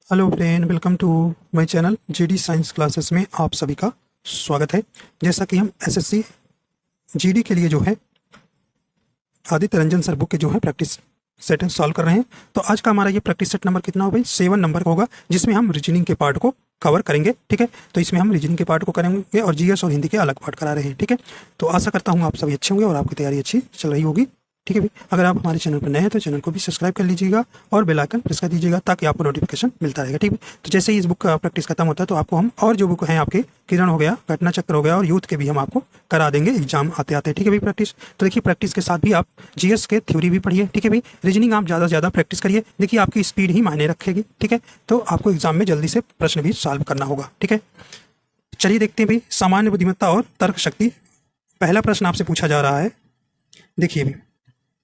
Hello friend, welcome to my channel GD science classes में आप सभी का स्वागत है। जैसा कि हम एसएससी जीडी के लिए जो है आदित्य रंजन सर बुक के जो है प्रैक्टिस सेट सॉल्व कर रहे हैं। तो आज का हमारा ये प्रैक्टिस सेट नंबर कितना हो भाई 7 नंबर का होगा, जिसमें हम रीजनिंग के पार्ट को कवर करेंगे। ठीक है, तो इसमें हम रीजनिंग के पार्ट को करेंगे और जीएस और हिंदी के अलग पार्ट करा रहे हैं। ठीक है, तो आशा करता हूँ आप सभी अच्छे होंगे और आपकी तैयारी अच्छी चल रही होगी। ठीक है भाई, अगर आप हमारे चैनल पर नए हैं तो चैनल को भी सब्सक्राइब कर लीजिएगा और बेल आइकन प्रेस कर दीजिएगा ताकि आपको नोटिफिकेशन मिलता रहेगा। ठीक है, तो जैसे ही इस बुक का प्रैक्टिस खत्म होता है तो आपको हम और जो बुक हैं आपके किरण हो गया, घटना चक्र हो गया और यूथ के भी हम आपको करा देंगे एग्जाम आते आते। ठीक है भाई, प्रैक्टिस तो देखिए, प्रैक्टिस के साथ भी आप जीएस के थ्योरी भी पढ़िए। ठीक है भाई, रीजनिंग आप ज़्यादा से ज़्यादा प्रैक्टिस करिए। देखिए आपकी स्पीड ही मायने रखेगी। ठीक है, तो आपको एग्जाम में जल्दी से प्रश्न भी सॉल्व करना होगा। ठीक है, चलिए देखते हैं भाई सामान्य बुद्धिमत्ता और तर्क शक्ति। पहला प्रश्न आपसे पूछा जा रहा है, देखिए भाई,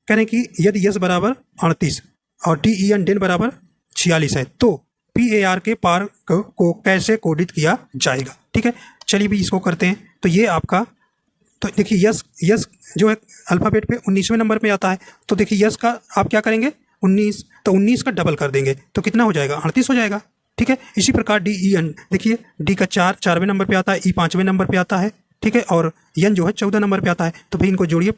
कह रहे हैं कि यदि यस बराबर 38 और टी ई एन डेन बराबर 46 है तो पी ए आर के पार को कैसे कोडित किया जाएगा। ठीक है, चलिए भी इसको करते हैं। तो ये आपका, तो देखिए यस यस जो है अल्फ़ाबेट पे 19वें नंबर पे आता है। तो देखिए यस का आप क्या करेंगे 19, तो 19 का डबल कर देंगे तो कितना हो जाएगा 38 हो जाएगा। ठीक है, इसी प्रकार डी ई एन, देखिए डी का 4वें नंबर पे आता है, ई 5वें नंबर पे आता है। ठीक है, और एन जो है 14 नंबर पे आता है। तो भाई इनको जोड़िए,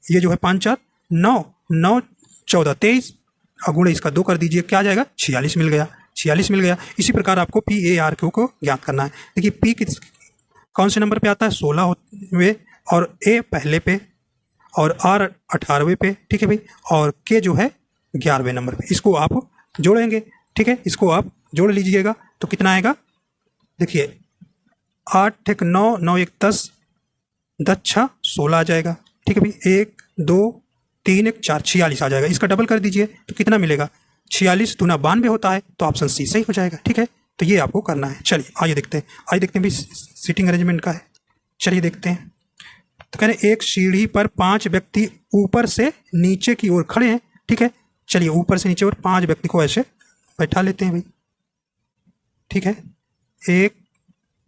ये जो है 5 4 9 9 14 23 गुणे इसका 2 कर दीजिए, क्या आ जाएगा 46 मिल गया। 46 मिल गया। इसी प्रकार आपको पी ए आर क्यू को ज्ञात करना है। देखिए पी कौन से नंबर पे आता है 16वें, और ए पहले पे, और आर 18वें पे। ठीक है भाई, और के जो है 11वें नंबर पे। इसको आप जोड़ेंगे। ठीक है, इसको आप जोड़ लीजिएगा तो कितना आएगा, देखिए 8 1 9 9 1 10 10 6 16 आ जाएगा। ठीक है भाई, 1 2 3 1 4 46 आ जाएगा। इसका डबल कर दीजिए तो कितना मिलेगा 46 दूना 92 होता है, तो ऑप्शन सी सही हो जाएगा। ठीक है, तो ये आपको करना है। चलिए आइए देखते हैं, भाई सीटिंग अरेंजमेंट का है। चलिए देखते हैं। तो कह रहे एक सीढ़ी पर 5 व्यक्ति ऊपर से नीचे की ओर खड़े हैं। ठीक है, चलिए ऊपर से नीचे और 5 व्यक्ति को ऐसे बैठा लेते हैं भाई। ठीक है, 1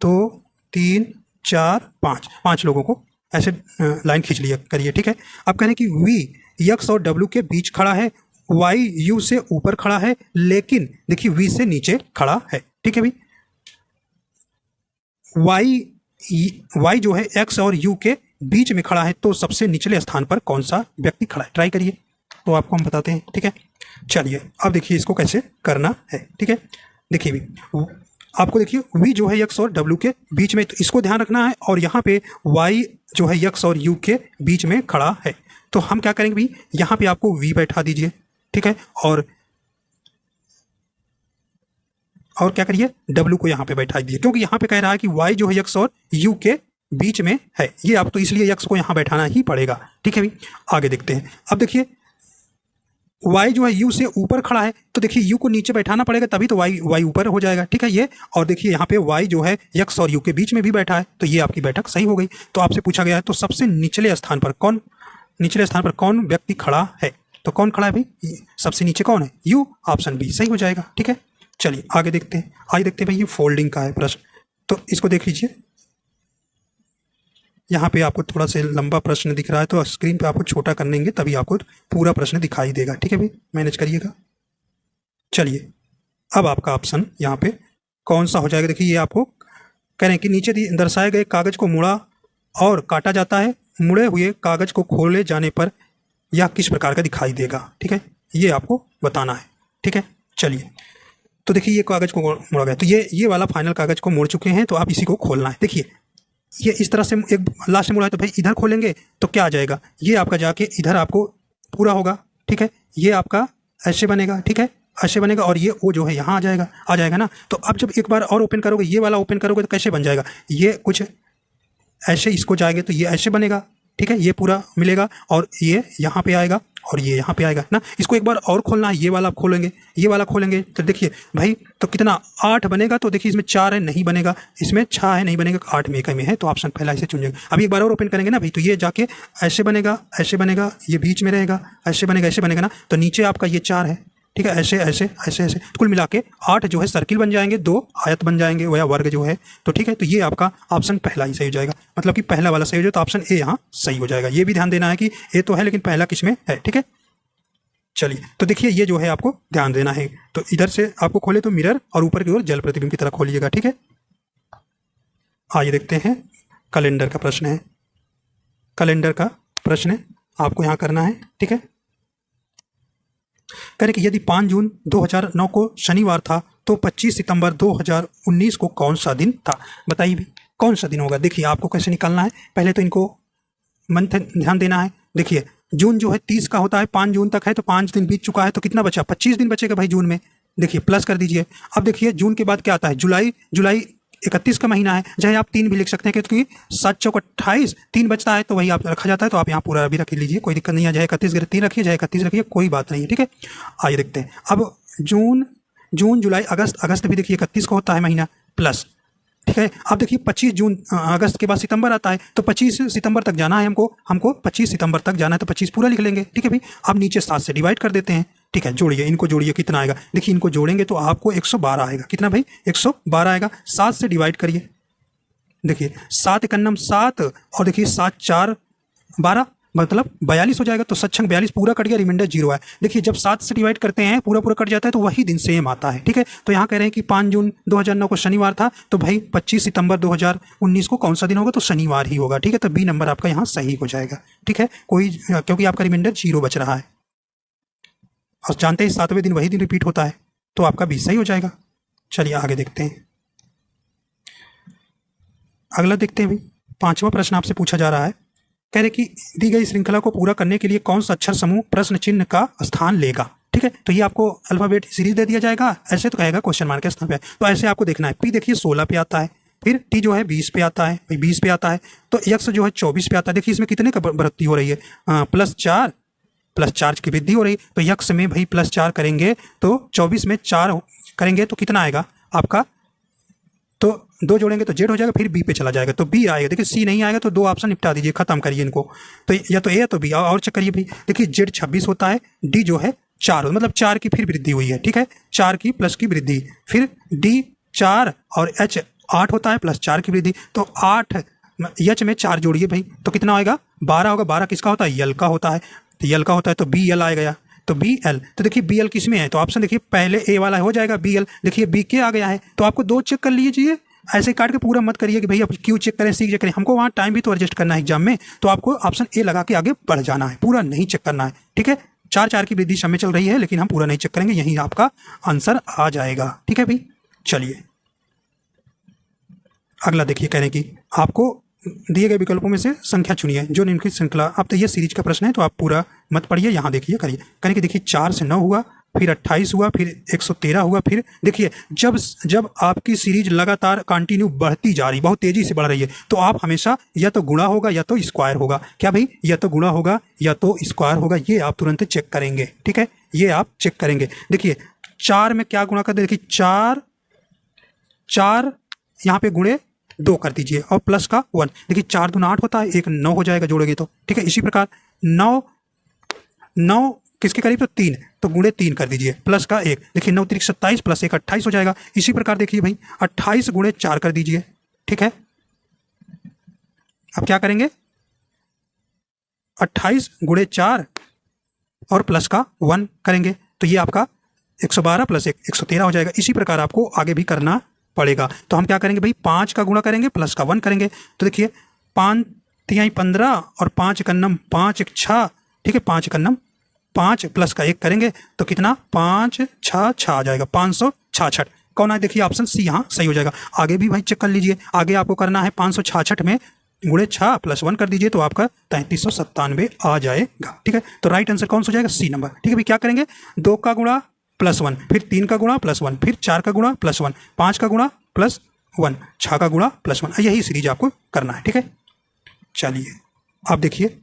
2 3 4 5 लोगों को ऐसे लाइन खींच लिया करिए। ठीक है, अब कह रहे हैं कि वी यक्स और डब्ल्यू के बीच खड़ा है, वाई यू से ऊपर खड़ा है, लेकिन देखिए वी से नीचे खड़ा है। ठीक है भाई, वाई जो है एक्स और यू के बीच में खड़ा है, तो सबसे निचले स्थान पर कौन सा व्यक्ति खड़ा है, ट्राई करिए तो आपको हम बताते हैं। ठीक है, चलिए अब देखिए इसको कैसे करना है। ठीक है, देखिए भी आपको देखिए v जो है x और w के बीच में, तो इसको ध्यान रखना है, और यहाँ पे y जो है x और u के बीच में खड़ा है। तो हम क्या करेंगे भाई, यहाँ पे आपको v बैठा दीजिए। ठीक है, और क्या करिए w को यहाँ पे बैठा दीजिए, क्योंकि यहाँ पे कह रहा है कि y जो है x और u के बीच में है, ये आप तो इसलिए x को यहाँ बैठाना ही पड़ेगा। ठीक है भाई, आगे देखते हैं। अब देखिए y जो है u से ऊपर खड़ा है, तो देखिए u को नीचे बैठाना पड़ेगा, तभी तो y ऊपर हो जाएगा। ठीक है, ये, और देखिए यहाँ पे y जो है x और u के बीच में भी बैठा है, तो ये आपकी बैठक सही हो गई। तो आपसे पूछा गया है तो सबसे निचले स्थान पर कौन व्यक्ति खड़ा है, तो कौन खड़ा है भाई, सबसे नीचे कौन है, u, ऑप्शन बी सही हो जाएगा। ठीक है, चलिए आगे देखते हैं। आइए देखते हैं भाई, ये फोल्डिंग का है प्रश्न, तो इसको देख लीजिए। यहाँ पे आपको थोड़ा सा लंबा प्रश्न दिख रहा है, तो स्क्रीन पे आपको छोटा कर देंगे तभी आपको पूरा प्रश्न दिखाई देगा। ठीक है भाई, मैनेज करिएगा। चलिए अब आपका ऑप्शन यहाँ पे कौन सा हो जाएगा, देखिए ये आपको कह रहे हैं कि नीचे दर्शाए गए कागज को मुड़ा और काटा जाता है, मुड़े हुए कागज को खोले जाने पर यह किस प्रकार का दिखाई देगा। ठीक है, ये आपको बताना है। ठीक है, चलिए तो देखिए ये कागज को मुड़ा गया, तो ये वाला फाइनल कागज को मोड़ चुके हैं, तो आप इसी को खोलना है। देखिए ये इस तरह से एक लास्ट में मुड़ा है, तो भाई इधर खोलेंगे तो क्या आ जाएगा, ये आपका जाके इधर आपको पूरा होगा। ठीक है, ये आपका ऐसे बनेगा। ठीक है, ऐसे बनेगा, और ये ओ जो है यहाँ आ जाएगा ना। तो अब जब एक बार और ओपन करोगे, ये वाला ओपन करोगे, तो कैसे बन जाएगा, ये कुछ ऐसे इसको जाएंगे तो ये ऐसे बनेगा। ठीक है, ये पूरा मिलेगा, और ये यहाँ पे आएगा और ये यहाँ पे आएगा ना। इसको एक बार और खोलना है, ये वाला आप खोलेंगे, ये वाला खोलेंगे, तो देखिए भाई तो कितना 8 बनेगा, तो देखिए इसमें 4 है नहीं बनेगा, इसमें 6 है नहीं बनेगा, 8 में एक में है, तो ऑप्शन पहला इसे चुनिएगा। अभी एक बार और ओपन करेंगे ना भाई, तो ये जाके ऐसे बनेगा, ये बीच में रहेगा, ऐसे बनेगा ना, तो नीचे आपका ये 4 है। ठीक है, ऐसे ऐसे ऐसे ऐसे कुल मिला के 8 जो है सर्किल बन जाएंगे, 2 आयत बन जाएंगे या वर्ग जो है। तो ठीक है, तो ये आपका ऑप्शन पहला ही सही हो जाएगा, मतलब कि पहला वाला सही हो जाए, तो ऑप्शन ए यहाँ सही हो जाएगा। ये भी ध्यान देना है कि ए तो है लेकिन पहला किस में है। ठीक है, चलिए, तो देखिए ये जो है आपको ध्यान देना है। तो इधर से आपको खोले तो मिरर और ऊपर की ओर जल प्रतिबिंब की तरह खोलिएगा, ठीक है। आइए देखते हैं, कैलेंडर का प्रश्न है। कैलेंडर का प्रश्न है, आपको यहाँ करना है, ठीक है। कह रहे कि यदि 5 जून 2009 को शनिवार था तो 25 सितंबर 2019 को कौन सा दिन था? बताइए भी कौन सा दिन होगा। देखिए आपको कैसे निकालना है, पहले तो इनको मंथ ध्यान देना है। देखिए जून जो है 30 का होता है, 5 जून तक है तो 5 दिन बीत चुका है, तो कितना बचा? 25 दिन बचेगा भाई जून में। देखिए प्लस कर दीजिए। अब देखिए जून के बाद क्या आता है? जुलाई। जुलाई 31 का महीना है, चाहे आप 3 भी लिख सकते हैं क्योंकि 7 चौक 28, 3 बचता है तो वही आप रखा जाता है, तो आप यहाँ पूरा भी रख लीजिए, कोई दिक्कत नहीं है। चाहे 31 3 रखिए, चाहे 31 रखिए, कोई बात नहीं है, ठीक है। आइए देखते हैं अब जून, जुलाई, अगस्त भी देखिए 31 का होता है महीना, प्लस, ठीक है। अब देखिए 25 जून अगस्त के बाद सितंबर आता है, तो 25 सितंबर तक जाना है हमको 25 सितंबर तक जाना है, तो 25 पूरा लिख लेंगे, ठीक है भाई। अब नीचे 7 से डिवाइड कर देते हैं, ठीक है। जोड़िए, इनको जोड़िए, कितना आएगा? देखिए इनको जोड़ेंगे तो आपको 112 आएगा। कितना भाई? 112 आएगा। 7 से डिवाइड करिए, देखिए 7 एकन्नम 7 और देखिए 7 4 12, मतलब 42 हो जाएगा। तो 7 42 पूरा कट गया, रिमाइंडर 0 है। देखिए जब 7 से डिवाइड करते हैं पूरा कट जाता है तो वही दिन सेम आता है, ठीक है। तो यहाँ कह रहे हैं कि 5 जून 2009 को शनिवार था, तो भाई 25 सितंबर 2019 को कौन सा दिन होगा? तो शनिवार ही होगा, ठीक है। तो बी नंबर आपका यहाँ सही हो जाएगा, ठीक है। क्योंकि आपका रिमाइंडर 0 बच रहा है और जानते हैं 7वें दिन वही दिन रिपीट होता है, तो आपका बी सही हो जाएगा। चलिए आगे देखते हैं, अगला देखते हैं भाई। 5वां प्रश्न आपसे पूछा जा रहा है, कह रहे कि दी गई श्रृंखला को पूरा करने के लिए कौन सा अक्षर समूह प्रश्न चिन्ह का स्थान लेगा, ठीक है। तो ये आपको अल्फाबेट सीरीज दे दिया जाएगा, ऐसे तो कहेगा क्वेश्चन मार्क के स्थान पे, तो ऐसे आपको देखना है। पी देखिए 16 पे आता है, फिर टी जो है 20 पे आता है, 20 पे आता है, तो यक्स जो है 24 पे आता है। देखिए इसमें कितने का बढ़ोतरी हो रही है? +4 की वृद्धि हो रही है। तो यक्स में भाई +4 करेंगे तो 24 में 4 करेंगे तो कितना आएगा आपका? तो 2 जोड़ेंगे तो जेड हो जाएगा, फिर बी पे चला जाएगा तो बी आएगा। देखिए सी नहीं आएगा तो 2 ऑप्शन निपटा दीजिए, खत्म करिए इनको। तो या तो ए या तो बी, और चेक करिए भाई। देखिए जेड 26 होता है, डी जो है 4, मतलब 4 की फिर वृद्धि हुई है, ठीक है। 4 की प्लस की वृद्धि, फिर डी 4 और एच 8 होता है +4 की वृद्धि। तो 8 एच में 4 जोड़िए भाई तो कितना आएगा? 12 होगा। 12 किसका होता है? यल का होता है, तो यल का होता है तो बी एल आएगा। तो बी एल, तो देखिए बी एल किस में है? तो ऑप्शन देखिए पहले ए वाला हो जाएगा बी एल। देखिए बी के आ गया है, तो आपको 2 चेक कर लीजिए, ऐसे काट के पूरा मत करिए कि भैया क्यों चेक करें, सी चेक करें। हमको वहाँ टाइम भी तो एडजस्ट करना है एग्जाम में, तो आपको ऑप्शन ए लगा के आगे बढ़ जाना है, पूरा नहीं चेक करना है, ठीक है। 4 की वृद्धि समय चल रही है लेकिन हम पूरा नहीं चेक करेंगे, यही आपका आंसर आ जाएगा, ठीक है भाई। चलिए अगला देखिए, कह रहे हैं कि आपको दिए गए विकल्पों में से संख्या चुनिए जो निम्नलिखित श्रृंखला। अब तो ये सीरीज का प्रश्न है तो आप पूरा मत पढ़िए, यहाँ देखिए करिए। करें कि देखिए 4 से 9 हुआ, फिर 28 हुआ, फिर 113 हुआ, फिर देखिए जब आपकी सीरीज लगातार कंटिन्यू बढ़ती जा रही, बहुत तेजी से बढ़ रही है, तो आप हमेशा या तो गुणा होगा या तो स्क्वायर होगा। क्या भाई? या तो गुणा होगा या तो स्क्वायर होगा, ये आप तुरंत चेक करेंगे, ठीक है। ये आप चेक करेंगे। देखिए 4 में क्या गुणा कर दे? देखिए 4 यहाँ पे गुणे 2 कर दीजिए और प्लस का 1। देखिए 4 दूना 8 होता है, 1 9 हो जाएगा जोड़ोगे तो, ठीक है। इसी प्रकार 9 किसके करीब? तो 3, तो गुणे 3 कर दीजिए, प्लस का 1। देखिए 9 3 27 प्लस 1 28 हो जाएगा। इसी प्रकार देखिए भाई 28 गुणे 4 कर दीजिए, ठीक है। अब क्या करेंगे? 28 गुणे 4 और प्लस का 1 करेंगे तो ये आपका 112 प्लस 1 113 हो जाएगा। इसी प्रकार आपको आगे भी करना पड़ेगा। तो हम क्या करेंगे भाई? 5 का गुणा करेंगे, प्लस का 1 करेंगे। तो देखिए 5 3 15 और 5 एकन्नम 5 1 6, ठीक है। 5 एकन्नम 5 प्लस का 1 करेंगे तो कितना? 5 6 6 आ जाएगा, 566। कौन है? देखिए ऑप्शन सी यहाँ सही हो जाएगा। आगे भी भाई चेक कर लीजिए, आगे आपको करना है 566 में गुणे 6 प्लस 1 कर दीजिए तो आपका 3397 आ जाएगा, ठीक है। तो राइट आंसर कौन सा हो जाएगा? सी नंबर, ठीक है भाई। क्या करेंगे? 2 का गुणा +1, फिर 3 का गुणा +1, फिर 4 का गुणा +1, 5 का गुणा +1, 6 का गुणा +1, यही सीरीज आपको करना है, ठीक है। चलिए आप देखिए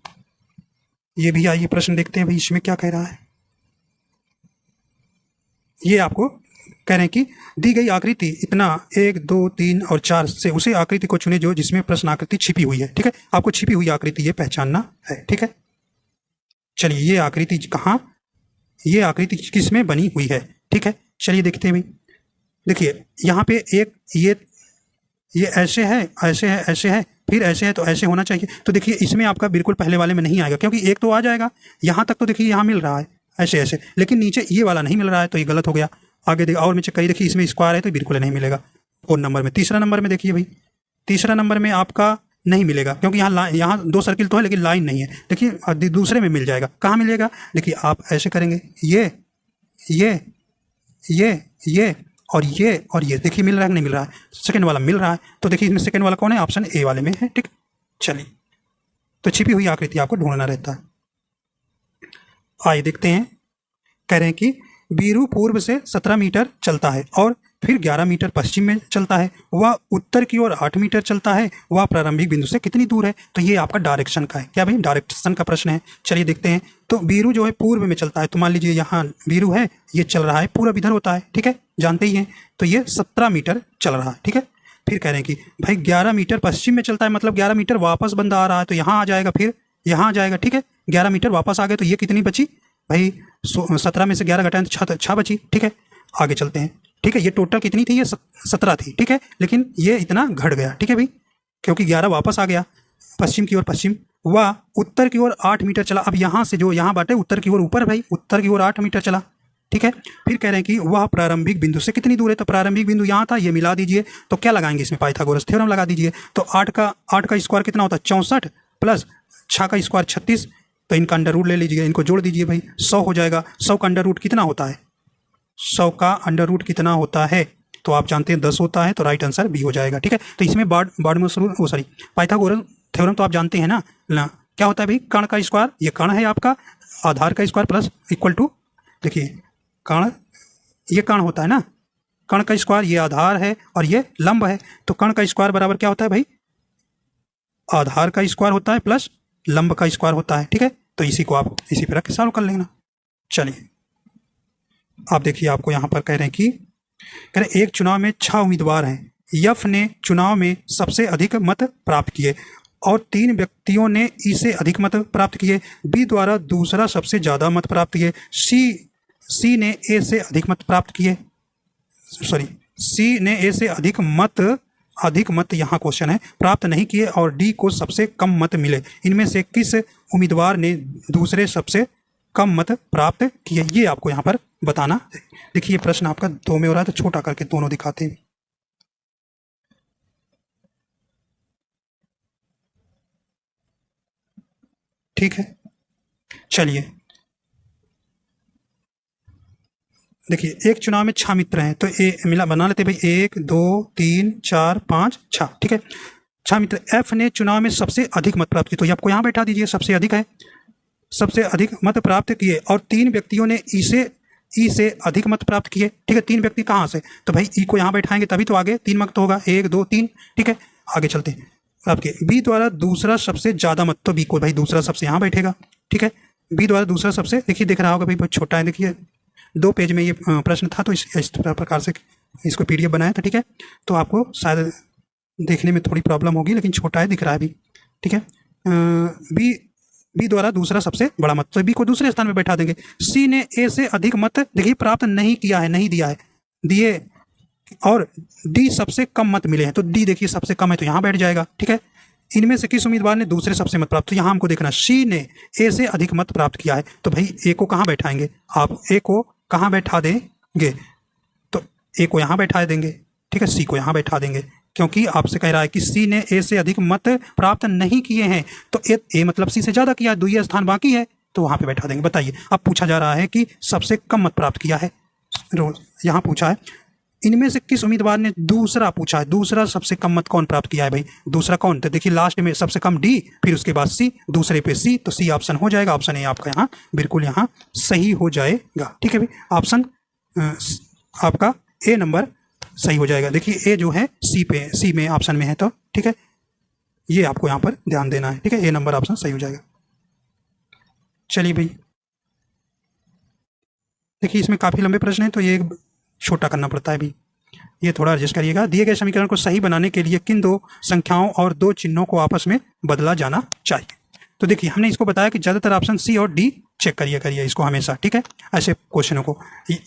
ये भी आइए प्रश्न देखते हैं भाई, इसमें क्या कह रहा है। ये आपको कह रहे हैं कि दी गई आकृति इतना 1 2 3 और 4 से उसे आकृति को चुने जो जिसमें प्रश्न आकृति छिपी हुई है, ठीक है। आपको छिपी हुई आकृति ये पहचानना है, ठीक है। चलिए ये आकृति कहाँ, ये आकृति किस में बनी हुई है, ठीक है। चलिए देखते हैं भाई। देखिए यहाँ पे एक ये ऐसे है, ऐसे है, ऐसे है, फिर ऐसे है, तो ऐसे होना चाहिए। तो देखिए इसमें आपका बिल्कुल पहले वाले में नहीं आएगा क्योंकि एक तो आ जाएगा, यहाँ तक तो देखिए यहाँ मिल रहा है, ऐसे ऐसे, लेकिन नीचे ये वाला नहीं मिल रहा है तो ये गलत हो गया। आगे देखिए और में चेक करिए, देखिए इसमें स्क्वायर है तो बिल्कुल नहीं मिलेगा। 4 नंबर में, तीसरा नंबर में देखिए भाई, तीसरा नंबर में आपका नहीं मिलेगा क्योंकि यहाँ 2 सर्किल तो है लेकिन लाइन नहीं है। देखिए दूसरे में मिल जाएगा, कहाँ मिलेगा, देखिए आप ऐसे करेंगे, ये ये और ये देखिए मिल रहा है कि नहीं मिल रहा है, सेकंड वाला मिल रहा है। तो देखिए इसमें सेकंड वाला कौन है, ऑप्शन ए वाले में है। ठीक, चलिए तो छिपी हुई आकृति आपको ढूंढना रहता है। आइए देखते हैं, कह रहे हैं कि बीरू पूर्व से 17 मीटर चलता है और फिर 11 मीटर पश्चिम में चलता है, वह उत्तर की ओर 8 मीटर चलता है, वह प्रारंभिक बिंदु से कितनी दूर है। तो ये आपका डायरेक्शन का है, क्या भाई, डायरेक्शन का प्रश्न है। चलिए देखते हैं, तो बीरू जो है पूर्व में चलता है, तो मान लीजिए यहाँ बीरू है, ये चल रहा है पूरब इधर होता है, ठीक है, जानते ही हैं। तो ये 17 मीटर चल रहा है, ठीक है। फिर कह रहे हैं कि भाई 11 मीटर पश्चिम में चलता है, मतलब 11 मीटर वापस बंदा आ रहा है, तो यहाँ आ जाएगा, फिर यहाँ आ जाएगा, ठीक है। 11 मीटर वापस आ गए तो ये कितनी बची भाई, 17 में से 11 घटाएं तो 6 बची, ठीक है। आगे चलते हैं, ठीक है। ये टोटल कितनी थी, ये 17 थी, ठीक है, लेकिन ये इतना घट गया, ठीक है भाई, क्योंकि 11 वापस आ गया पश्चिम की ओर, पश्चिम वह उत्तर की ओर 8 मीटर चला। अब यहाँ से जो यहाँ बाटे उत्तर की ओर ऊपर भाई, उत्तर की ओर 8 मीटर चला, ठीक है। फिर कह रहे हैं कि वह प्रारंभिक बिंदु से कितनी दूर है, तो प्रारंभिक बिंदु यहाँ था, ये मिला दीजिए, तो क्या लगाएंगे इसमें, पाइथागोरस थ्योरम लगा दीजिए। तो 8 का स्क्वायर कितना होता है, 64 प्लस 6 का स्क्वायर 36, तो इनका अंडर रूट ले लीजिए, इनको जोड़ दीजिए भाई, 100 हो जाएगा। 100 का अंडर रूट कितना होता है, 100 का अंडर रूट कितना होता है, तो आप जानते हैं 10 होता है, तो राइट आंसर बी हो जाएगा, ठीक है। तो इसमें पाइथागोरस थ्योरम तो आप जानते हैं ना, क्या होता है भाई, कर्ण का स्क्वायर, ये कर्ण है आपका, आधार का स्क्वायर प्लस इक्वल टू, देखिए कर्ण, ये कर्ण होता है ना, कर्ण का स्क्वायर, ये आधार है और ये लंब है, तो कर्ण का स्क्वायर बराबर क्या होता है भाई, आधार का स्क्वायर होता है प्लस लंब का स्क्वायर होता है, ठीक है। तो इसी को आप इसी पर रख के सॉल्व कर लेना। चलिए आप देखिए, आपको यहाँ पर कह रहे हैं कि कह रहे एक चुनाव में 6 उम्मीदवार हैं, यफ ने चुनाव में सबसे अधिक मत प्राप्त किए और 3 व्यक्तियों ने ई से अधिक मत प्राप्त किए, बी द्वारा दूसरा सबसे ज़्यादा मत प्राप्त किए, सी ने ए से अधिक मत प्राप्त किए, सी ने ए से अधिक मत यहाँ क्वेश्चन है, प्राप्त नहीं किए और डी को सबसे कम मत मिले। इनमें से किस उम्मीदवार ने दूसरे सबसे कम मत प्राप्त किए, ये आपको यहाँ पर बताना है। देखिए प्रश्न आपका 2 में हो रहा है, तो छोटा करके दोनों दिखाते हैं। ठीक है, चलिए देखिए, एक चुनाव में 6 मित्र हैं, तो मिला बना लेते भाई, 1 2 3 4 5 6, ठीक है। 6 मित्र, एफ ने चुनाव में सबसे अधिक मत प्राप्त किए, तो ये आपको यहाँ बैठा दीजिए, सबसे अधिक है, सबसे अधिक मत प्राप्त किए और 3 व्यक्तियों ने ई से अधिक मत प्राप्त किए, ठीक है। 3 व्यक्ति कहाँ से, तो भाई ई को यहाँ बैठाएंगे तभी तो आगे 3 मत होगा, 1 2 3, ठीक है। आगे चलते हैं, आपके बी द्वारा दूसरा सबसे ज़्यादा मत, तो बी को भाई दूसरा सबसे यहाँ बैठेगा, ठीक है। बी द्वारा दूसरा सबसे, देखिए दिख रहा होगा भाई, बहुत छोटा है, देखिए 2 पेज में ये प्रश्न था, तो इस प्रकार से इसको PDF बनाया था, ठीक है। तो आपको शायद देखने में थोड़ी प्रॉब्लम होगी, लेकिन छोटा है, दिख रहा है अभी, ठीक है। बी द्वारा दूसरा सबसे बड़ा मत, तो बी को दूसरे स्थान में बैठा देंगे। सी ने ए से अधिक मत, देखिए प्राप्त नहीं किया है, नहीं दिया है, दिए, और डी सबसे कम मत मिले हैं, तो डी देखिए सबसे कम है, तो यहाँ बैठ जाएगा, ठीक है। इनमें से किस उम्मीदवार ने दूसरे सबसे मत प्राप्त, तो यहाँ हमको देखना, सी ने ए से अधिक मत प्राप्त किया है, तो भाई ए को कहाँ बैठाएंगे आप, ए को कहाँ बैठा देंगे, तो ए को यहाँ बैठा देंगे, ठीक है। सी को यहाँ बैठा देंगे, क्योंकि आपसे कह रहा है कि सी ने ए से अधिक मत प्राप्त नहीं किए हैं, तो ए मतलब सी से ज़्यादा किया, द्वितीय स्थान बाकी है, तो वहाँ पे बैठा देंगे। बताइए, अब पूछा जा रहा है कि सबसे कम मत प्राप्त किया है, यहाँ पूछा है इनमें से किस उम्मीदवार ने दूसरा पूछा है, दूसरा सबसे कम मत कौन प्राप्त किया है भाई, दूसरा कौन, तो देखिए लास्ट में सबसे कम डी, फिर उसके बाद सी, दूसरे पे सी, तो सी ऑप्शन हो जाएगा, ऑप्शन ए आपका यहाँ बिल्कुल यहाँ सही हो जाएगा, ठीक है भाई। ऑप्शन आपका ए नंबर सही हो जाएगा। देखिए ए जो है सी में ऑप्शन में है, तो ठीक है, ये आपको यहाँ पर ध्यान देना है, ठीक है, ए नंबर ऑप्शन सही हो जाएगा। चलिए भाई, देखिए इसमें काफ़ी लंबे प्रश्न हैं, तो ये छोटा करना पड़ता है भी, ये थोड़ा एडजस्ट करिएगा। दिए गए समीकरण को सही बनाने के लिए किन 2 संख्याओं और 2 चिन्हों को आपस में बदला जाना चाहिए, तो देखिए हमने इसको बताया कि ज़्यादातर ऑप्शन सी और डी चेक करिए इसको हमेशा, ठीक है, ऐसे क्वेश्चनों को, ठीक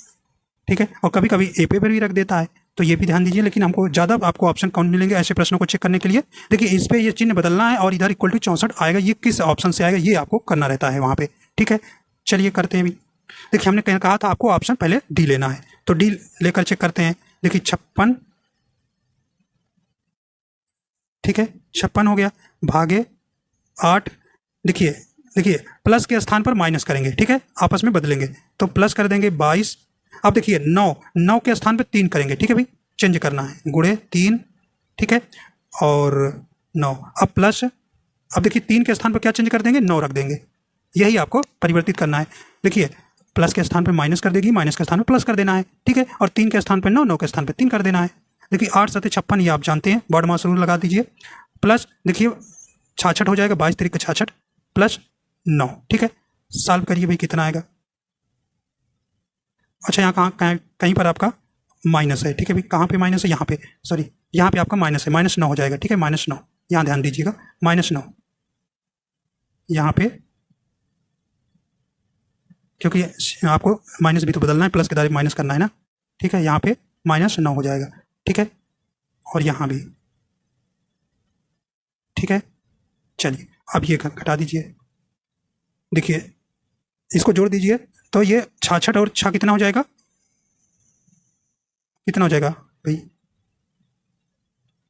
है। और कभी कभी ए पे भी रख देता है, तो ये भी ध्यान दीजिए, लेकिन हमको ज़्यादा आपको ऑप्शन कौन मिलेंगे ऐसे प्रश्नों को चेक करने के लिए। देखिए इस पर ये चिन्ह बदलना है और इधर = 64 आएगा, ये किस ऑप्शन से आएगा ये आपको करना रहता है वहाँ पे, ठीक है। चलिए करते हैं अभी, देखिए हमने कहा था आपको ऑप्शन पहले डी लेना है, तो डी लेकर चेक करते हैं। देखिए 56, ठीक है 56 हो गया, भागे 8। देखिए देखिए प्लस के स्थान पर माइनस करेंगे, ठीक है आपस में बदलेंगे, तो प्लस कर देंगे 22। अब देखिए 9 के स्थान पर 3 करेंगे, ठीक है भाई, चेंज करना है, गुणे 3, ठीक है, और 9। अब प्लस, अब देखिए 3 के स्थान पर क्या चेंज कर देंगे, 9 रख देंगे, यही आपको परिवर्तित करना है। देखिए प्लस के स्थान पर माइनस कर देगी, माइनस के स्थान पर प्लस कर देना है, ठीक है, और 3 के स्थान पर 9, 9 के स्थान पर 3 कर देना है। देखिए 8 7 56, ये आप जानते हैं, बॉड मास रूल लगा दीजिए, प्लस देखिए 66 हो जाएगा, 22 3 66 प्लस 9, ठीक है, सॉल्व करिए भाई कितना आएगा। अच्छा यहाँ कहीं पर आपका माइनस है, ठीक है भाई, कहाँ पे माइनस है, यहाँ पे, सॉरी यहाँ पे आपका माइनस है, -9 हो जाएगा, ठीक है, -9, यहाँ ध्यान दीजिएगा, -9 यहाँ पे, क्योंकि आपको माइनस भी तो बदलना है, प्लस के दायरे में माइनस करना है ना, ठीक है, यहाँ पे -9 हो जाएगा, ठीक है, और यहाँ भी, ठीक है। चलिए अब ये घटा दीजिए, देखिए इसको जोड़ दीजिए, तो ये 66 और 6 कितना हो जाएगा, कितना हो जाएगा भाई,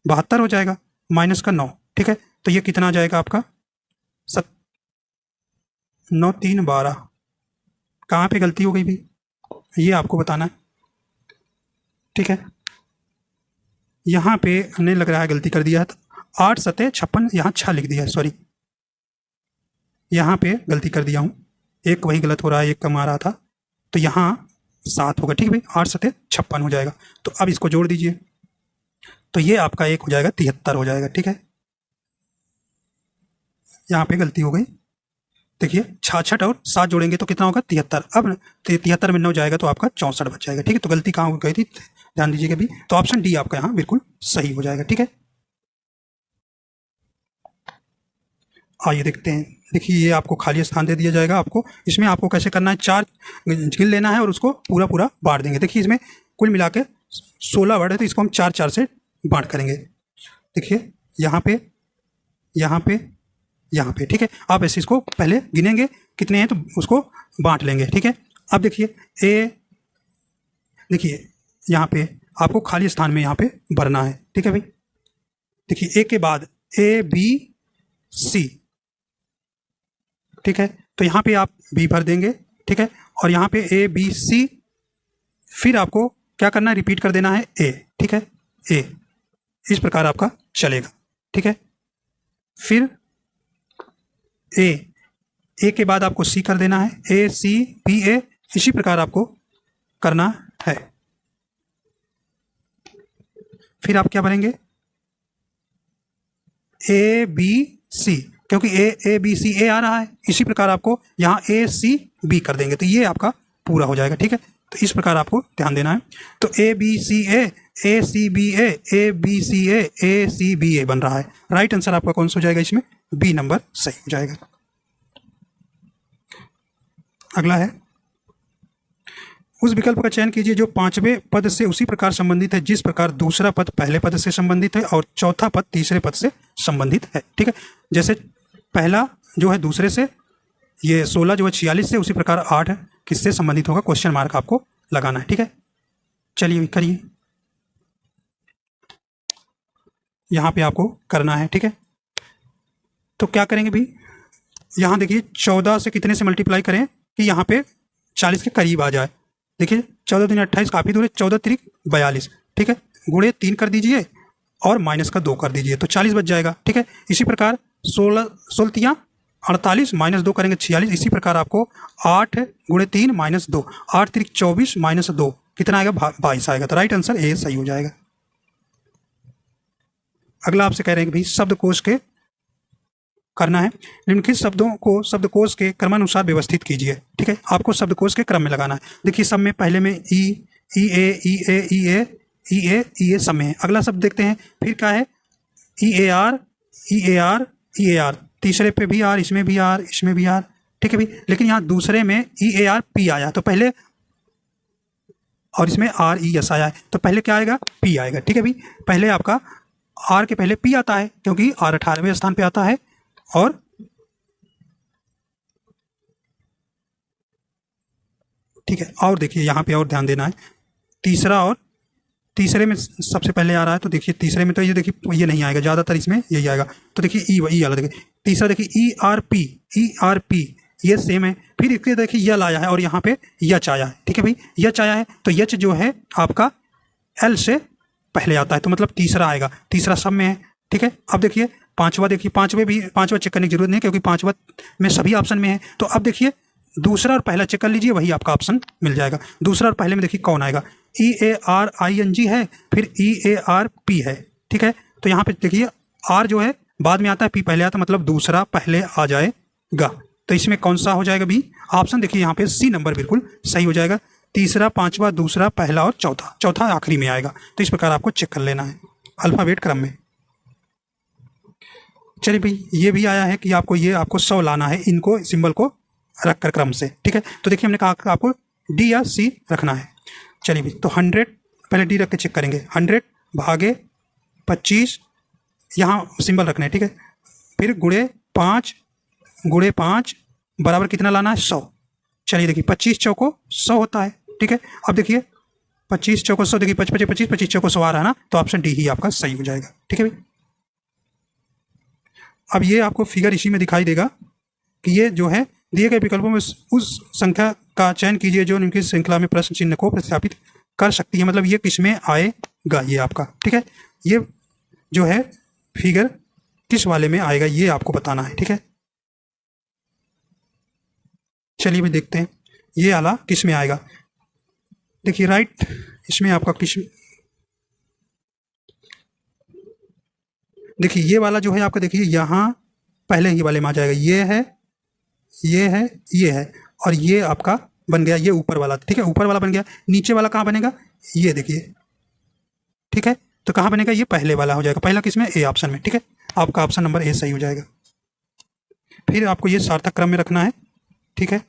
72 हो जाएगा, माइनस का 9, ठीक है, तो ये कितना आ जाएगा आपका 9 3 12। कहाँ पे गलती हो गई भाई, ये आपको बताना है, ठीक है, यहाँ पे हमें लग रहा है गलती कर दिया है, तो 8 7 56, यहाँ 6 लिख दिया है, सॉरी यहाँ पे गलती कर दिया हूँ, एक वही गलत हो रहा है, एक कम आ रहा था, तो यहाँ 7 होगा, ठीक है भाई, 8 7 56 हो जाएगा। तो अब इसको जोड़ दीजिए, तो ये आपका एक हो जाएगा 73 हो जाएगा, ठीक है, यहाँ पे गलती हो गई, देखिए 66 और 7 जोड़ेंगे तो कितना होगा 73, अब 73 में 9 जाएगा तो आपका 64 बच जाएगा, ठीक है, तो गलती कहाँ हो गई थी, ध्यान दीजिएगा भी, तो ऑप्शन डी आपका यहाँ बिल्कुल सही हो जाएगा, ठीक है। आइए देखते हैं, देखिए ये आपको खाली स्थान दे दिया जाएगा, आपको इसमें आपको कैसे करना है, 4 गिन लेना है और उसको पूरा पूरा बांट देंगे। देखिए इसमें कुल मिला के 16 वर्ड है, तो इसको हम 4 4 से बांट करेंगे। देखिए यहाँ पे, यहाँ पे, यहाँ पे, ठीक है, आप ऐसे इसको पहले गिनेंगे कितने हैं तो उसको बांट लेंगे, ठीक है। अब देखिए ए, देखिए यहाँ पे आपको खाली स्थान में यहाँ पे भरना है, ठीक है भाई, देखिए ए के बाद ए बी सी, ठीक है, तो यहाँ पे आप बी भर देंगे, ठीक है, और यहाँ पे ए बी सी, फिर आपको क्या करना है, रिपीट कर देना है ए, ठीक है, ए, इस प्रकार आपका चलेगा, ठीक है। फिर ए के बाद आपको सी कर देना है, ए सी बी ए, इसी प्रकार आपको करना है। फिर आप क्या भरेंगे, ए बी सी, क्योंकि ए बी सी ए आ रहा है, इसी प्रकार आपको यहाँ ए सी बी कर देंगे, तो ये आपका पूरा हो जाएगा, ठीक है, तो इस प्रकार आपको ध्यान देना है। तो A B C A C B A B C A C B A बन रहा है, राइट आंसर आपका कौन सा हो जाएगा, इसमें बी नंबर सही हो जाएगा। अगला है, उस विकल्प का चयन कीजिए जो 5वें पद से उसी प्रकार संबंधित है जिस प्रकार दूसरा पद पहले पद से संबंधित है और चौथा पद तीसरे पद से संबंधित है, ठीक है। जैसे पहला जो है दूसरे से, ये 16 जो है 46 से, उसी प्रकार 8 किससे संबंधित होगा, क्वेश्चन मार्क आपको लगाना है, ठीक है। चलिए करिए, यहाँ पे आपको करना है, ठीक है। तो क्या करेंगे भाई, यहाँ देखिए 14 से कितने से मल्टीप्लाई करें कि यहाँ पे 40 के करीब आ जाए। देखिए 14 दूनी 28 काफ़ी दूर है, 14 3 42, ठीक है, गुणे 3 कर दीजिए और माइनस का 2 कर दीजिए तो 40 बच जाएगा, ठीक है। इसी प्रकार 16 16 48 माइनस 2 करेंगे 46, इसी प्रकार आपको 8 गुणे 3 माइनस 2, 8 3 24 माइनस 2 कितना आएगा, 22 आएगा, तो राइट आंसर ए सही हो जाएगा। अगला आपसे कह रहे हैं कि भाई शब्दकोश के करना है, निम्नलिखित शब्दों को शब्दकोश के क्रमानुसार व्यवस्थित कीजिए, ठीक है, आपको शब्दकोश के क्रम में लगाना है। देखिए सब में पहले में ई ए सब में है। अगला शब्द देखते हैं, फिर क्या है, ई ए आर, तीसरे पे भी आर, इसमें भी आर, इसमें भी आर, ठीक है भाई, लेकिन यहाँ दूसरे में ई ए आर पी आया तो पहले, और इसमें आर ई एस आया है तो पहले क्या आएगा, पी आएगा, ठीक है भाई। पहले आपका आर के पहले पी आता है क्योंकि आर 18वें स्थान पे आता है, और ठीक है। और देखिए यहाँ पे और ध्यान देना है, तीसरा और तीसरे में सबसे पहले आ रहा है, तो देखिए तीसरे में तो ये देखिए ये नहीं आएगा, ज़्यादातर इसमें यही आएगा। तो देखिए ई वाला देखिए, तीसरा देखिए ERP ये सेम है। फिर इसके देखिए यल आया है और यहाँ पे यच आया है, ठीक है भाई, यच आया है। तो यच जो है आपका एल से पहले आता है, तो मतलब तीसरा आएगा, तीसरा सब में है, ठीक है। अब देखिए पांचवा, देखिए पांचवा चेक करने की जरूरत नहीं है क्योंकि पांचवा में सभी ऑप्शन में है। तो अब देखिए दूसरा और पहला चेक कर लीजिए, वही आपका ऑप्शन मिल जाएगा। दूसरा और पहले में देखिए कौन आएगा, EARING है, फिर EARP है, ठीक है। तो यहाँ पे देखिए आर जो है बाद में आता है, पी पहले आता है, मतलब दूसरा पहले आ जाएगा। तो इसमें कौन सा हो जाएगा बी ऑप्शन, देखिए यहाँ पे सी नंबर बिल्कुल सही हो जाएगा। तीसरा, पांचवा, दूसरा, पहला और चौथा आखिरी में आएगा। तो इस प्रकार आपको चेक कर लेना है अल्फाबेट क्रम में। चलिए भाई ये भी आया है कि आपको 100 लाना है, इनको सिंबल को रख कर क्रम से, ठीक है। तो देखिए हमने कहा आपको डी या सी रखना है। चलिए भाई तो 100 पहले डी रख के चेक करेंगे, 100 भागे 25 यहाँ सिंबल रखना है, ठीक है। फिर गुणे 5 बराबर कितना लाना है, 100। चलिए देखिए 25 चौको 100 होता है, ठीक है। अब देखिए 25 चौको 100, देखिए 25 चौको 100 आ रहा है ना, तो ऑप्शन डी ही आपका सही हो जाएगा, ठीक है भाई। अब ये आपको फिगर इसी में दिखाई देगा कि ये जो है दिए गए विकल्पों में उस संख्या का चयन कीजिए जो निम्नलिखित श्रृंखला में प्रश्न चिन्ह को प्रतिस्थापित कर सकती है, मतलब ये किस में आएगा ये आपका, ठीक है। ये जो है फिगर किस वाले में आएगा ये आपको बताना है, ठीक है। चलिए भी देखते हैं ये वाला किस में आएगा। देखिए राइट इसमें आपका किस, देखिए ये वाला जो है आपका, देखिए यहाँ पहले ही वाले में आ जाएगा, ये है और ये आपका बन गया, ये ऊपर वाला, ठीक है, ऊपर वाला बन गया। नीचे वाला कहाँ बनेगा, ये देखिए, ठीक है। तो कहाँ बनेगा, ये पहले वाला हो जाएगा, पहला किसमें, ए ऑप्शन में, ठीक है। आपका ऑप्शन नंबर ए सही हो जाएगा। फिर आपको ये सार्थक क्रम में रखना है, ठीक है।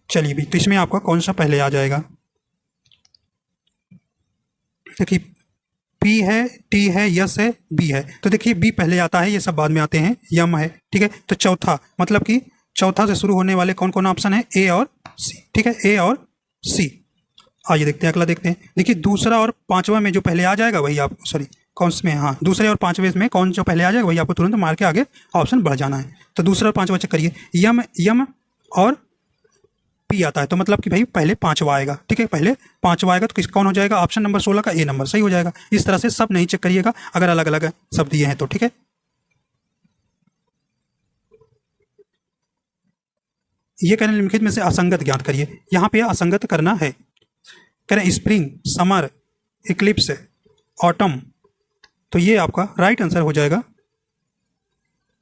चलिए भी तो इसमें आपका कौन सा पहले आ जाएगा, देखिए पी है, टी है, यस है, बी है। तो देखिए बी पहले आता है, ये सब बाद में आते हैं, यम है, ठीक है। तो चौथा, मतलब कि चौथा से शुरू होने वाले कौन कौन ऑप्शन है, ए और सी, ठीक है, ए और सी। आइए देखते हैं अगला, देखते हैं। देखिए दूसरा और पांचवा में जो पहले आ जाएगा वही आप, सॉरी कौन में, हाँ दूसरे और पांचवें में कौन जो पहले आ जाएगा वही आपको तुरंत मार के आगे ऑप्शन बढ़ जाना है। तो दूसरा और पांचवा चेक करिए, यम और पी आता है, तो मतलब कि भाई पहले पांचवा आएगा, ठीक है, पहले पांचवा आएगा। तो किस कौन हो जाएगा, ऑप्शन नंबर 16 का ए नंबर सही हो जाएगा। इस तरह से सब नहीं चेक करिएगा अगर अलग अलग सब दिए हैं तो, ठीक है। ये कह रहे निम्नलिखित में से असंगत ज्ञात करिए, यहाँ पे असंगत करना है। कह रहे स्प्रिंग, समर, इक्लिप्स, ऑटम, तो ये आपका राइट आंसर हो जाएगा।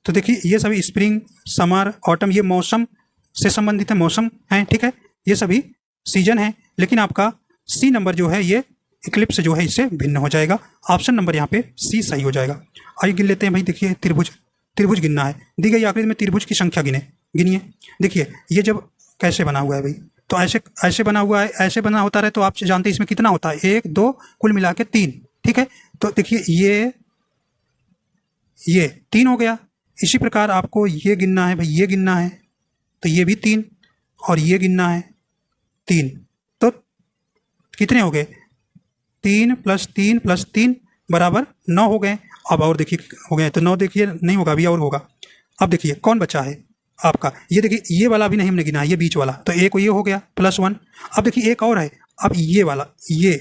तो देखिए ये सभी स्प्रिंग, समर, ऑटम ये मौसम से संबंधित है, मौसम है, ठीक है, ये सभी सीजन है। लेकिन आपका सी नंबर जो है ये इक्लिप्स जो है इससे भिन्न हो जाएगा। ऑप्शन नंबर यहाँ पे सी सही हो जाएगा। आइए गिन लेते हैं भाई, देखिए त्रिभुज गिनना है, दी गई आकृति में त्रिभुज की संख्या गिनिए। देखिए ये जब कैसे बना हुआ है भाई, तो ऐसे बना हुआ है, ऐसे बना होता रहे तो आप जानते हैं इसमें कितना होता है, 1 2 कुल मिला के 3, ठीक है। तो देखिए ये 3 हो गया। इसी प्रकार आपको ये गिनना है भाई, ये गिनना है तो ये भी 3 और ये गिनना है 3, तो कितने हो गए, 3 + 3 + 3 बराबर 9 हो गए। अब और देखिए हो गए, तो 9 देखिए नहीं होगा, अभी और होगा। अब देखिए कौन बचा है आपका, ये देखिए ये वाला भी नहीं हमने गिना है, ये बीच वाला, तो एक ये हो गया +1। अब देखिए एक और है, अब ये वाला, ये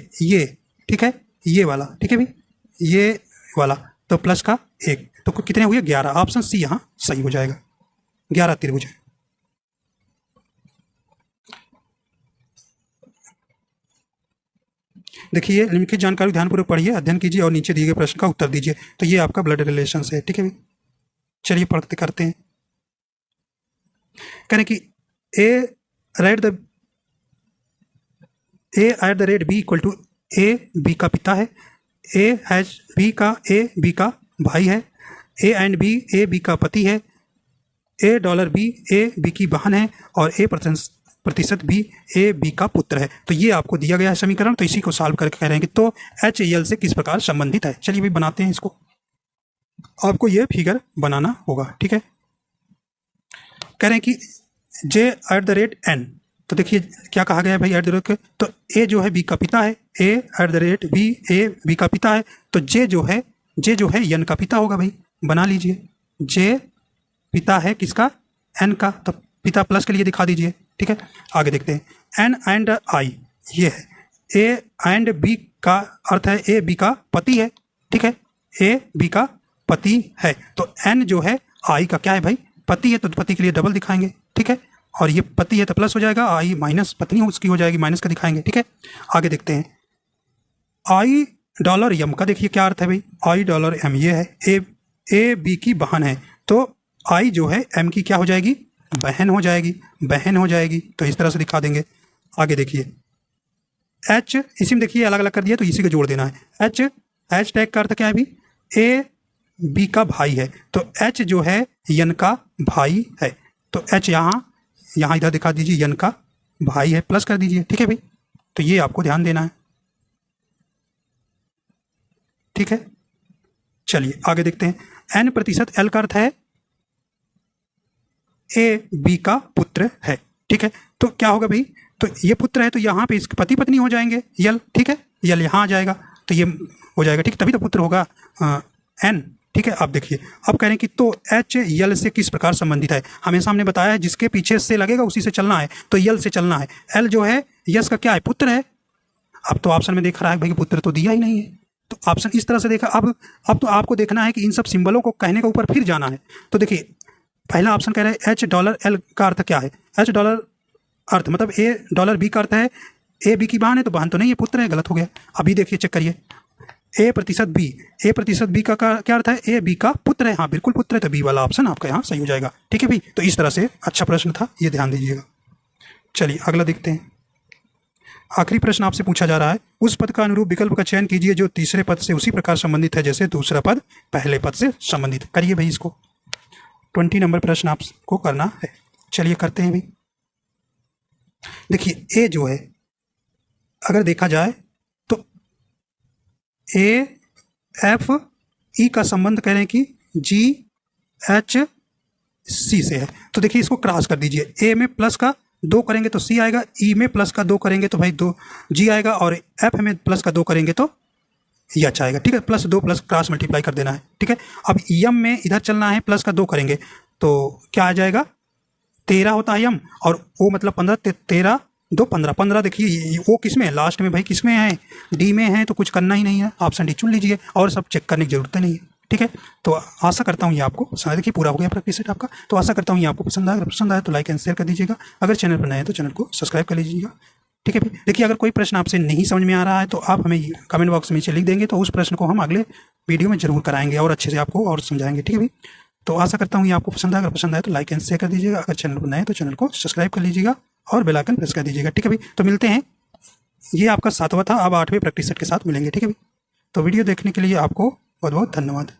ठीक है, ये वाला, ठीक है भाई, ये वाला, तो प्लस का 1, तो कितने हुए 11। ऑप्शन सी यहाँ सही हो जाएगा, 11 त्रिभुज है। देखिए निम्नलिखित जानकारी ध्यानपूर्वक पढ़िए, अध्ययन कीजिए और नीचे दिए गए प्रश्न का उत्तर दीजिए। तो ये आपका ब्लड रिलेशन है, ठीक है भाई। चलिए पढ़ते करते हैं। कह रहे कि A@B = A B का पिता है, B का भाई है, A and B A B का पति है, $B A B की बहन है और A% B A B का पुत्र है। तो ये आपको दिया गया है समीकरण, तो इसी को सॉल्व करके कह रहे हैं कि तो HAL से किस प्रकार संबंधित है। चलिए भी बनाते हैं इसको, आपको ये फिगर बनाना होगा, ठीक है। कह रहे हैं कि n। तो देखिए क्या कहा गया है भाई, @ तो ए जो है बी का पिता है, b ए बी का पिता है, तो जे जो है n का पिता होगा भाई, बना लीजिए। जे पिता है किसका, n का, तो पिता प्लस के लिए दिखा दीजिए। ठीक है, आगे देखते हैं। n एंड आई, ये है ए एंड बी का अर्थ है ए बी का पति है। ठीक है, ए बी का पति है, तो n जो है आई का क्या है भाई, पति है, तो पति के लिए डबल दिखाएंगे। ठीक है, और ये पति है तो प्लस हो जाएगा, आई माइनस पत्नी उसकी हो जाएगी, माइनस का दिखाएंगे। ठीक है, आगे देखते हैं। $M का देखिए क्या अर्थ है भाई, $M ये है ए बी की बहन है, तो आई जो है एम की क्या हो जाएगी, बहन हो जाएगी, बहन हो जाएगी। तो इस तरह से दिखा देंगे। आगे देखिए एच, इसी में देखिए अलग अलग कर दिया तो इसी को जोड़ देना है। एच टैग का अर्थ क्या है भाई, ए बी का भाई है, तो एच जो है यन का भाई है, तो एच यहाँ इधर दिखा दीजिए, यन का भाई है, प्लस कर दीजिए। ठीक है भाई, तो ये आपको ध्यान देना है। ठीक है, चलिए आगे देखते हैं। n% L का अर्थ है ए बी का पुत्र है। ठीक है, तो क्या होगा भाई, तो ये पुत्र है तो यहाँ पे इसके पति पत्नी हो जाएंगे यल। ठीक है, यल यहाँ आ जाएगा तो ये हो जाएगा। ठीक, तभी तो पुत्र होगा n। ठीक है, आप देखिए अब कह रहे हैं कि तो एच यल से किस प्रकार संबंधित है। हमेशा हमने बताया है जिसके पीछे से लगेगा उसी से चलना है, तो यल से चलना है। एल जो है यस का क्या है, पुत्र है। अब तो ऑप्शन में देख रहा है भाई पुत्र तो दिया ही नहीं है, तो ऑप्शन इस तरह से देखा। अब तो आपको देखना है कि इन सब सिंबलों को कहने के ऊपर फिर जाना है। तो देखिए पहला ऑप्शन कह रहा है $L का अर्थ क्या है, $, अर्थ मतलब $B का अर्थ है ए बी की बहन है, तो बहन तो नहीं है, पुत्र है, गलत हो गया। अभी देखिए चेक करिए, A% B का क्या अर्थ है, ए बी का पुत्र है, हाँ बिल्कुल पुत्र है, तो बी वाला ऑप्शन आपका यहाँ सही हो जाएगा। ठीक है भाई, तो इस तरह से अच्छा प्रश्न था, ये ध्यान दीजिएगा। चलिए अगला देखते हैं। आखिरी प्रश्न आपसे पूछा जा रहा है, उस पद का अनुरूप विकल्प का चयन कीजिए जो तीसरे पद से उसी प्रकार संबंधित है जैसे दूसरा पद पहले पद से संबंधित। करिए भाई इसको, 20 नंबर प्रश्न आपको करना है। चलिए करते हैं भाई। देखिए ए जो है अगर देखा जाए तो AFE का संबंध कह रहे हैं कि GHC से है, तो देखिए इसको क्रॉस कर दीजिए। ए में प्लस का 2 करेंगे तो C आएगा, ई में प्लस का 2 करेंगे तो भाई 2 G आएगा, और एफ में प्लस का 2 करेंगे तो एच आएगा। ठीक है, +2 प्लस क्रॉस मल्टीप्लाई कर देना है। ठीक है, अब यम में इधर चलना है, प्लस का 2 करेंगे तो क्या आ जाएगा, 13 होता है यम, और ओ मतलब 15, 13 2 15 15। देखिए वो किस में है, लास्ट में भाई किस में है, डी में है, तो कुछ करना ही नहीं है, ऑप्शन डी चुन लीजिए और सब चेक करने की जरूरत नहीं है। ठीक है, तो आशा करता हूँ ये आपको पसंद। देखिए पूरा हो गया प्रैक्टिस सेट आपका, तो आशा करता हूँ ये आपको पसंद आया। अगर पसंद आया तो लाइक एंड शेयर कर दीजिएगा, अगर चैनल पर नए हैं तो चैनल को सब्सक्राइब कर लीजिएगा। ठीक है भाई, देखिए अगर कोई प्रश्न आपसे नहीं समझ में आ रहा है तो आप हमें कमेंट बॉक्स में नीचे लिख देंगे, तो उस प्रश्न को हम अगले वीडियो में जरूर कराएंगे और अच्छे से आपको और समझाएंगे। ठीक है भाई, तो आशा करता हूँ ये आपको पसंद आया। अगर पसंद आए तो लाइक एंड शेयर कर दीजिएगा, अगर चैनल पर नए हैं तो चैनल को सब्सक्राइब कर लीजिएगा और बेल आइकन प्रेस कर दीजिएगा। ठीक है भाई, तो मिलते हैं, ये आपका 7वां था, अब 8वें प्रैक्टिस सेट के साथ मिलेंगे। ठीक है भाई, तो वीडियो देखने के लिए आपको बहुत बहुत धन्यवाद।